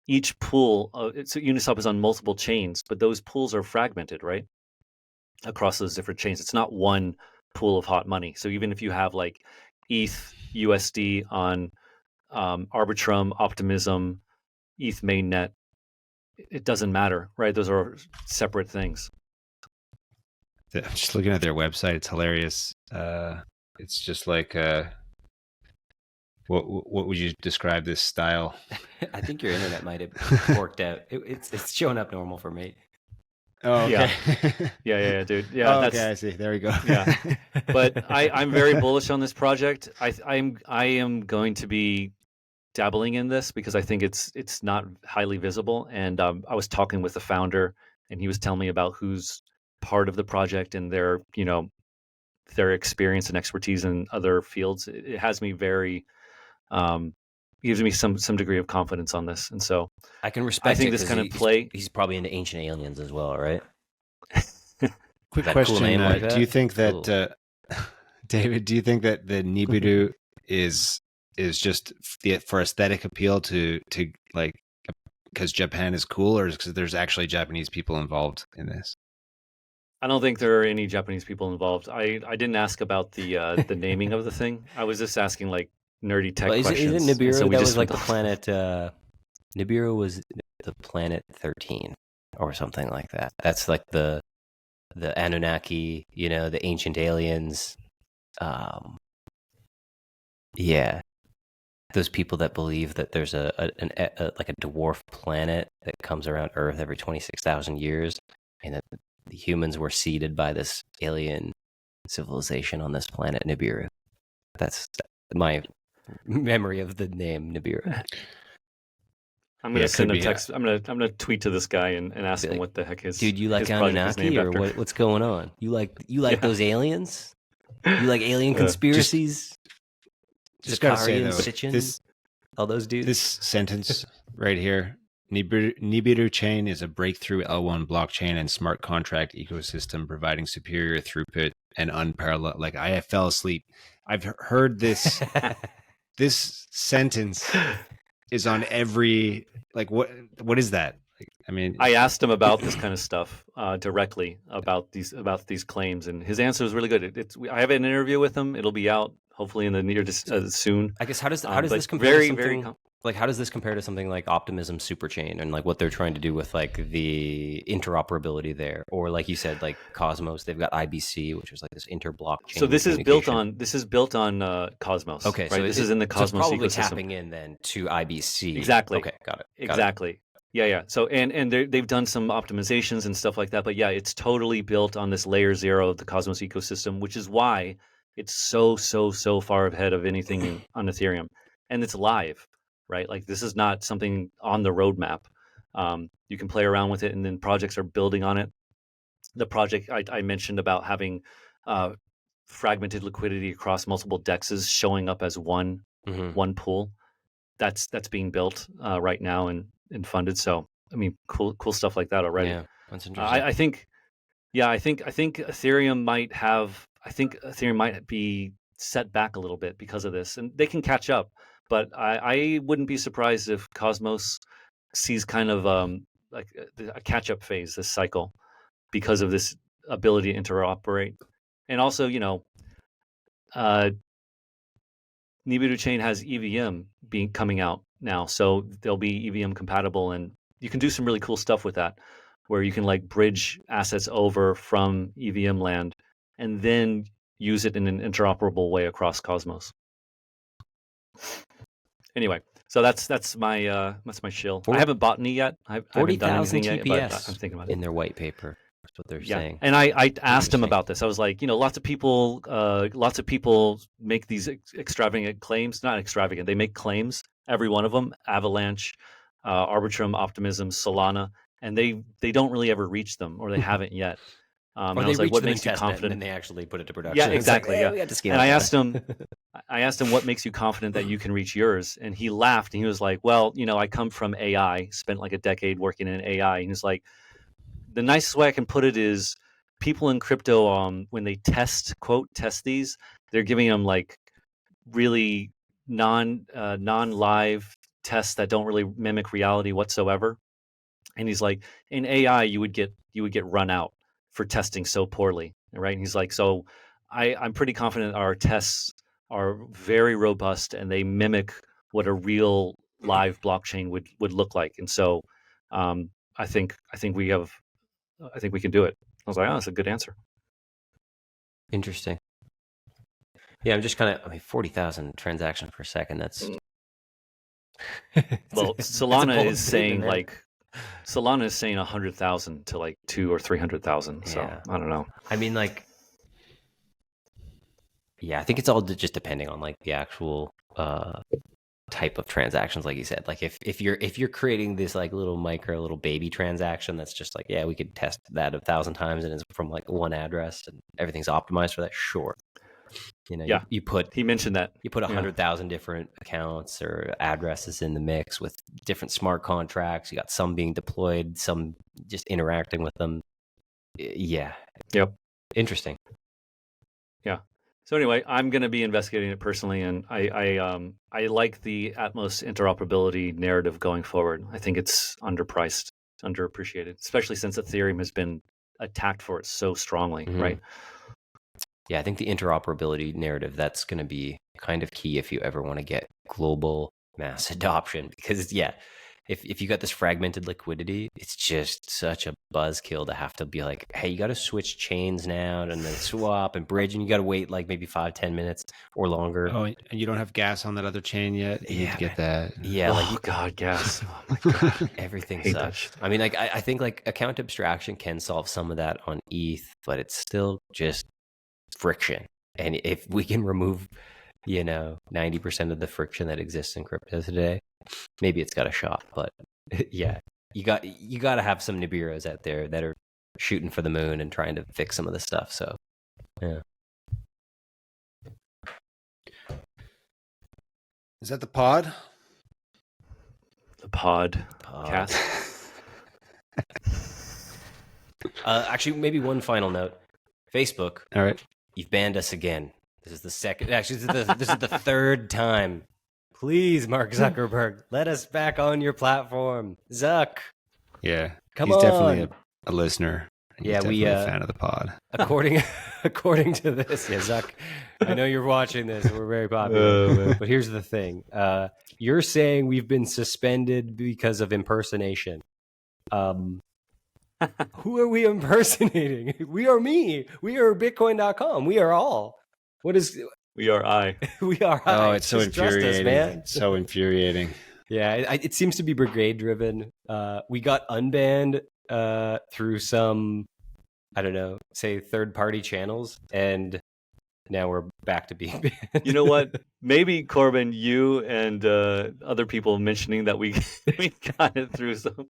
Each pool, so Uniswap is on multiple chains, but those pools are fragmented, right? Across those different chains. It's not one pool of hot money. So even if you have like ETH USD on Arbitrum, Optimism, ETH mainnet, it doesn't matter, right? Those are separate things. I'm just looking at their website. It's hilarious. It's just like what would you describe this style? I think your internet might have worked out. It's showing up normal for me. Oh, okay. Yeah, dude. Yeah, okay, I see. There we go. Yeah, but I'm very bullish on this project. I am going to be dabbling in this because I think it's not highly visible. And I was talking with the founder, and he was telling me about who's part of the project and their experience and expertise in other fields. It has me very gives me some degree of confidence on this, and so I can respect. I think this kind of play. He's probably into ancient aliens as well, right? Quick question: cool like that? Do you think that David? Do you think that the Niburu is just for aesthetic appeal to like because Japan is cool, or because there's actually Japanese people involved in this? I don't think there are any Japanese people involved. I didn't ask about the naming of the thing. I was just asking like nerdy tech questions. Isn't Niburu that was like the planet? Niburu was the planet 13 or something like that. That's like the Anunnaki, the ancient aliens. Yeah, those people that believe that there's a like a dwarf planet that comes around Earth every 26,000 years, and that the humans were seeded by this alien civilization on this planet Niburu. That's my memory of the name Niburu. I'm gonna send a text. I'm gonna tweet to this guy and ask him what the heck is. Dude, you like Anunnaki or what's going on? You like those aliens? You like alien conspiracies? Just gotta say though, Sitchin, all those dudes. This sentence right here: Niburu chain is a breakthrough L1 blockchain and smart contract ecosystem, providing superior throughput and unparalleled. Like, I fell asleep. I've heard this. This sentence is on every, like, what is that? Like, I mean, I asked him about this kind of stuff directly about these claims, and his answer was really good. I have an interview with him. It'll be out hopefully in the near soon. I guess how does this compare to something? Like, how does this compare to something like Optimism Superchain and like what they're trying to do with like the interoperability there, or like you said, like Cosmos, they've got IBC, which is like this interblockchain. So this is built on Cosmos. Okay, right? so this is in the Cosmos probably ecosystem. Tapping in then to IBC. Exactly. Okay, got it. Exactly. Yeah. So and they've done some optimizations and stuff like that, but yeah, it's totally built on this layer 0 of the Cosmos ecosystem, which is why it's so far ahead of anything on Ethereum, and it's live. right? Like this is not something on the roadmap. You can play around with it, and then projects are building on it. The project I mentioned about having fragmented liquidity across multiple dexes showing up as one pool, that's being built right now and funded. So I mean, cool stuff like that already. Yeah, that's interesting. I think Ethereum might be set back a little bit because of this, and they can catch up. But I wouldn't be surprised if Cosmos sees kind of like a catch up phase this cycle because of this ability to interoperate, and also Niburu chain has EVM coming out now, so they'll be EVM compatible, and you can do some really cool stuff with that, where you can like bridge assets over from EVM land and then use it in an interoperable way across Cosmos. Anyway, so that's my shill. I haven't bought any yet. I haven't done anything yet, but I'm thinking about it. In their white paper. That's what they're saying. And I asked him about this. I was like, lots of people make these extravagant claims. Not extravagant. They make claims. Every one of them: Avalanche, Arbitrum, Optimism, Solana, and they don't really ever reach them, or they haven't yet. Or they reach what makes you confident, and then they actually put it to production. Yeah, exactly. Like, we had to scale. And I asked him what makes you confident that you can reach yours, and he laughed and he was like, "Well, I come from AI, spent like a decade working in AI." And he's like, "The nicest way I can put it is, people in crypto, when they test these, they're giving them like really non-live tests that don't really mimic reality whatsoever." And he's like, in AI, you would get run out for testing so poorly, right? And he's like, so I'm pretty confident our tests are very robust and they mimic what a real live blockchain would look like. And so I think we can do it. I was like, oh, that's a good answer. Interesting. Yeah, I'm just kind of 40,000 transactions per second. That's well, Solana is saying like. Solana is saying 100,000 to like 200,000 or 300,000. So yeah. I don't know. I mean, like, yeah, I think it's all just depending on like the actual type of transactions, like you said. Like if you're creating this like little baby transaction that's just like, yeah, we could test that 1,000 times and it's from like one address and everything's optimized for that. Sure. Yeah. He mentioned that you put 100,000 different accounts or addresses in the mix with different smart contracts. You got some being deployed, some just interacting with them. Yeah. Yep. Interesting. Yeah. So anyway, I'm going to be investigating it personally, and I like the Atmos interoperability narrative going forward. I think it's underpriced, underappreciated, especially since Ethereum has been attacked for it so strongly, right? Yeah, I think the interoperability narrative, that's going to be kind of key if you ever want to get global mass adoption. Because, yeah, if you got this fragmented liquidity, it's just such a buzzkill to have to be like, hey, you got to switch chains now and then swap and bridge, and you got to wait like maybe 5-10 minutes or longer. Oh, and you don't have gas on that other chain yet? You need to get that. Yeah. God, gas. Oh, my God. Everything sucks. I mean, like, I think like account abstraction can solve some of that on ETH, but it's still just friction. And if we can remove 90% of the friction that exists in crypto today, maybe it's got a shot. But yeah, you got to have some Nibiros out there that are shooting for the moon and trying to fix some of the stuff. So yeah. Is that the pod? The pod. Cast. Actually, maybe one final note. Facebook. All right. You've banned us again. This is the second. Actually, this is the third time. Please, Mark Zuckerberg, let us back on your platform. Zuck. Yeah. Come He's on. definitely a listener. Yeah, we a fan of the pod. According to this, yeah, Zuck. I know you're watching this. We're very popular. But here's the thing. You're saying we've been suspended because of impersonation. Who are we impersonating? We are me. We are Bitcoin.com. We are all. What is? We are I. We are I. Oh, it's so infuriating. Us, man. It's so infuriating. Yeah, it seems to be brigade driven. We got unbanned through some, I don't know, say third party channels, and now we're back to being banned. You know what? Maybe Corbin, you and other people mentioning that we we got it through some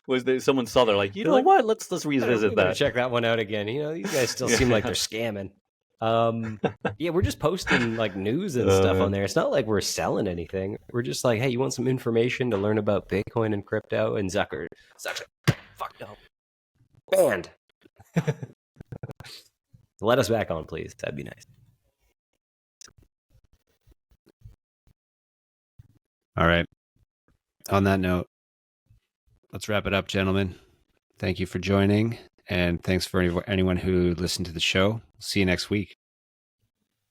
was that someone saw they're like, you They're know like, what? Let's We revisit better that. check that one out again. These guys still seem like they're scamming. Yeah, we're just posting like news and stuff on there. It's not like we're selling anything. We're just like, hey, you want some information to learn about Bitcoin and crypto? And Zucker, fuck no, banned. Let us back on, please. That'd be nice. All right. On that note, let's wrap it up, gentlemen. Thank you for joining, and thanks for anyone who listened to the show. See you next week.